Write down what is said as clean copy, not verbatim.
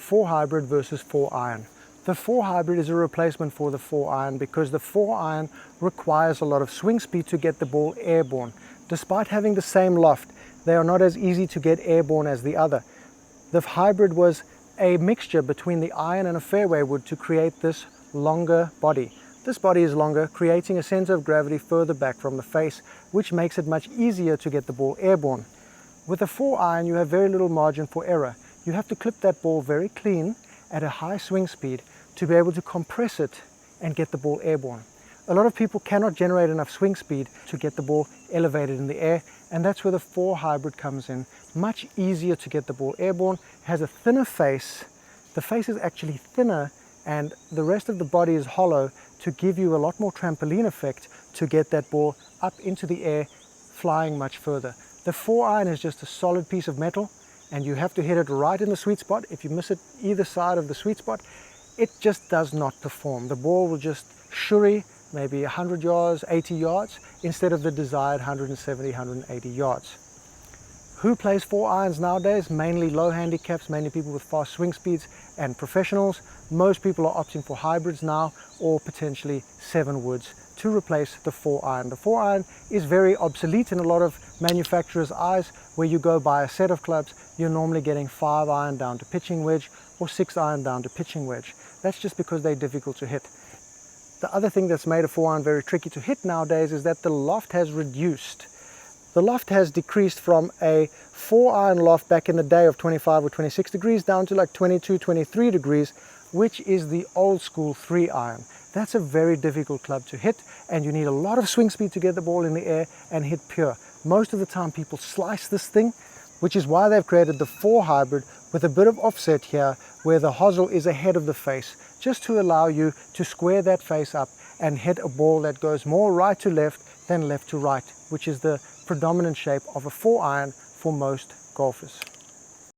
4 hybrid versus 4 iron. The 4 hybrid is a replacement for the 4 iron because the 4 iron requires a lot of swing speed to get the ball airborne. Despite having the same loft, they are not as easy to get airborne as the other. The hybrid was a mixture between the iron and a fairway wood to create this longer body. This body is longer, creating a center of gravity further back from the face, which makes it much easier to get the ball airborne. With a 4 iron, you have very little margin for error. You have to clip that ball very clean at a high swing speed to be able to compress it and get the ball airborne. A lot of people cannot generate enough swing speed to get the ball elevated in the air, and that's where the 4 hybrid comes in. Much easier to get the ball airborne, has a thinner face. The face is actually thinner and the rest of the body is hollow to give you a lot more trampoline effect to get that ball up into the air, flying much further. The 4 iron is just a solid piece of metal and you have to hit it right in the sweet spot. If you miss it either side of the sweet spot, it just does not perform. The ball will just shurry maybe 100 yards, 80 yards, instead of the desired 170, 180 yards. Who plays 4 irons nowadays? Mainly low handicaps, mainly people with fast swing speeds and professionals. Most people are opting for hybrids now, or potentially 7 woods to replace the 4 iron. The 4 iron is very obsolete in a lot of manufacturers' eyes. Where you go buy a set of clubs, you're normally getting 5 iron down to pitching wedge or 6 iron down to pitching wedge. That's just because they're difficult to hit. The other thing that's made a 4 iron very tricky to hit nowadays is that the loft has reduced. The loft has decreased from a 4 iron loft back in the day of 25 or 26 degrees down to like 22, 23 degrees, which is the old school 3 iron. That's a very difficult club to hit, and you need a lot of swing speed to get the ball in the air and hit pure. Most of the time people slice this thing, which is why they've created the 4 hybrid with a bit of offset here where the hosel is ahead of the face, just to allow you to square that face up and hit a ball that goes more right to left than left to right, which is the predominant shape of a 4 iron for most golfers.